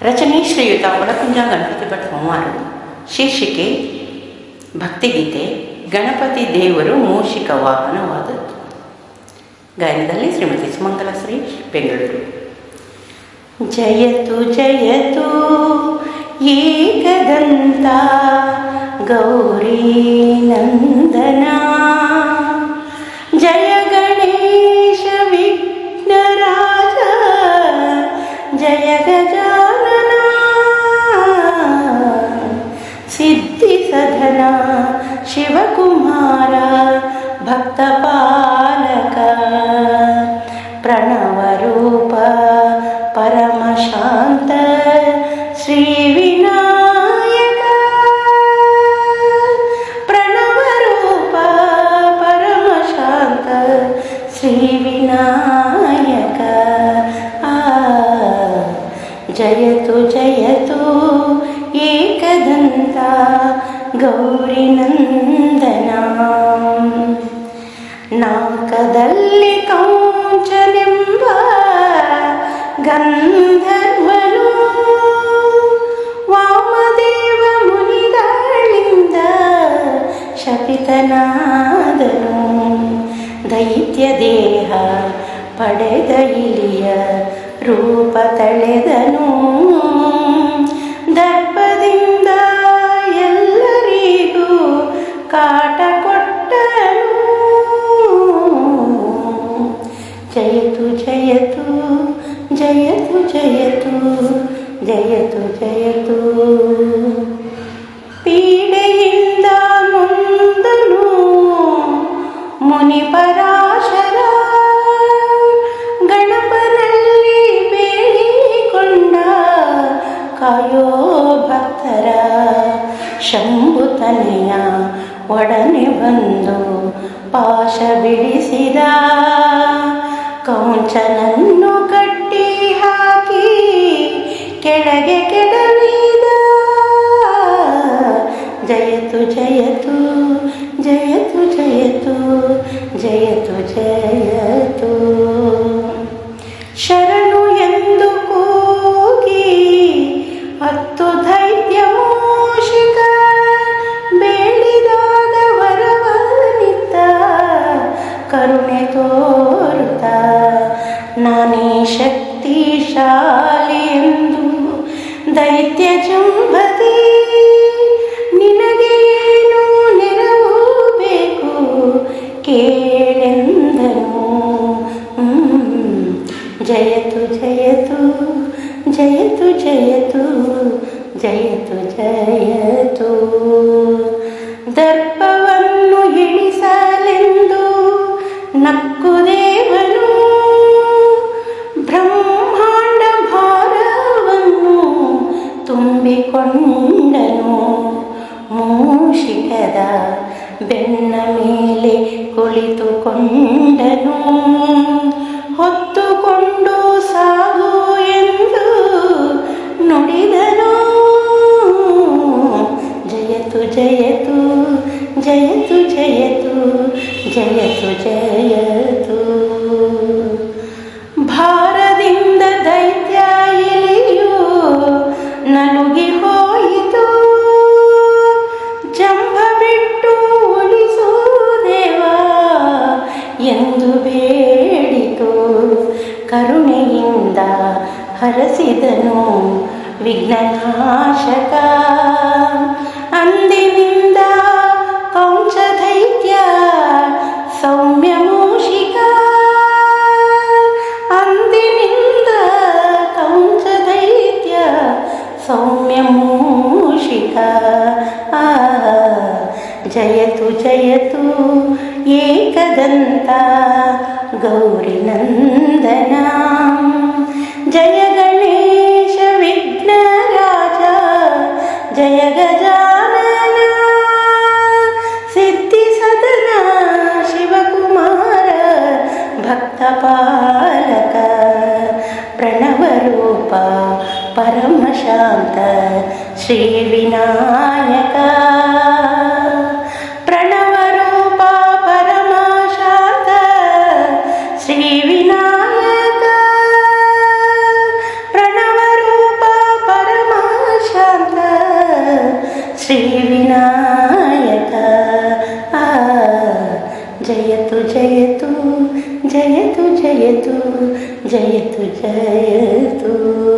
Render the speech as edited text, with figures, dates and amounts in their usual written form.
ರಚನೆ ಶ್ರೀಯುತ ಒಳಕುಂಜ ಗಣಪತಿ ಭಟ್ ಹೋಮಾರು. ಶೀರ್ಷಿಕೆ ಭಕ್ತಿಗೀತೆ. ಗಣಪತಿ ದೇವರು ಮೂಷಿಕ ವಾಹನವಾದದ್ದು. ಗಾಯನದಲ್ಲಿ ಶ್ರೀಮತಿ ಸುಮಂಗಲ ಶ್ರೀಶ್, ಬೆಂಗಳೂರು. ಜಯತು ಜಯತು ಏಕದಂತ ಗೌರಿ ನಂದನ, ಜಯ ಗಣೇಶ ವಿಘ್ನರಾಜ, ಜಯ ಗಜಾನನ, ಸಿದ್ಧಿ ಸಧನ ಶಿವಕುಮಾರ, ಭಕ್ತ ಪಾಲಕ, ಪ್ರಣವ ರೂಪ ಪರಮ ಶಾಂತ ಶ್ರೀ ವಿನಾಯಕ, ಪ್ರಣವ ರೂಪ ಪರಮ ಶಾಂತ ಶ್ರೀ ವಿನಾಯಕ. ಜಯತು ಜಯತು ಏಕದಂತ ಗೌರಿ ನಂದನ, ನಾಕದಲ್ಲಿ ಕೌಂಚನೆಂಬ ಗಂಧರ್ವನು, ವಾಮದೇವ ಮುನಿಗಳಿಂದ ಶಪಿತನಾದನು, ದೈತ್ಯ ದೇಹ ಪಡೆದ ಇಲಿಯ ರೂಪ ತಳೆದನು, ದರ್ಪದಿಂದ ಎಲ್ಲರಿಗೂ ಕಾಟ ಕೊಟ್ಟನು. ಜಯತು ಜಯತು ಜಯತು ಜಯತು ಜಯತು ಜಯತು. ಪೀಡೆಯಿಂದ ನೊಂದನು ಮುನಿಪರಾಶರ, ಗಣಪನಲ್ಲಿ ಬೇಡಿಕೊಂಡ ಕಾಯೋ ಭಕ್ತರ, ಶಂಭುತನೆಯ ಒಡನೆ ಬಂದು ಪಾಶ ಬಿಡಿಸಿದ, ಕೌಂಚನನ್ನು ಕಟ್ಟಿ ಹಾಕಿ ಕೆಳಗೆ ಕೆಡವಿದ. ಜಯತು ಜಯತು ಜಯತು ಜಯತು ಜಯತು ಜಯತು. ಶರಣು ಎಂದು ಕೂಗಿ ಹತ್ತು ದೈತ್ಯ ಮೂಷಿಕ, ಬೇಡಿದಾಗ ವರವನಿತ್ತ ಕರುಣೆ ತೋರುತ್ತ, ನಾನೇ ಶಕ್ತಿಶಾಲಿ ಎಂದು ದೈತ್ಯ ಜಂಬದಿ, ನಿನಗೆ ಏನು ನೆರವು ಬೇಕು ಕೇಳೆಂದನು. ಜಯತು ಜಯತು ಜಯತು ಜಯತು ಜಯತು ಜಯತು. ದರ್ಪವನ್ನು ಇಳಿಸಲೆಂದು ನಕ್ಕು ದೇವನು, ಬ್ರಹ್ಮಾಂಡ ಭಾರವನ್ನು ತುಂಬಿಕೊಂಡನು, ಮೂಷಿಕದ ಬೆನ್ನ ಮೇಲೆ ಕುಳಿತುಕೊಂಡನು, ಹೊತ್ತುಕೊಂಡು ಸಾಗು ಎಂದು ನುಡಿದನು. ಜಯತು ಜಯತು ಜಯತು ಜಯತು ಜಯತು ಜಯತು. ಭಾರದಿಂದ ದೈತ್ಯ ಇಲಿಯು ನಲುಗಿ ಹೋಯಿತು, ಜಂಭ ಬಿಟ್ಟು ಉಳಿಸು ದೇವ ಎಂದು ಬೇಡಿತು, ಕರುಣೆಯಿಂದ ಹರಸಿದನು ವಿಘ್ನನಾಶಕ. ಅಂದಿನಿಂದ ಕೌಂಚ ದೈತ್ಯ ಸೌಮ್ಯ ಮೂಷಿಕ, ಅಂದಿನಿಂದ ಕೌಂಚ ದೈತ್ಯ ಸೌಮ್ಯ ಮೂಷಿಕ. ಜಯತು ಜಯತು ಏಕದಂತ ಗೌರಿ ನಂದನ, ಜಯ ಗಣೇಶ ವಿಘ್ನರಾಜ, ಜಯ ಗಜಾನನ, ಸಿದ್ಧಿ ಸದನ ಶಿವಕುಮಾರ, ಭಕ್ತ ಪಾಲಕ, ಪ್ರಣವ ರೂಪ ಪರಮ ಶಾಂತ ಶ್ರೀ ವಿನಾಯಕ, ಪ್ರಣವ ರೂಪ ಪರಮ ಶಾಂತ ಶ್ರೀ ವಿನಾಯಕ, ಪ್ರಣವ ರೂಪ श्रीविनायक जयतु जयतु जयतु जयतु जयतु जयतु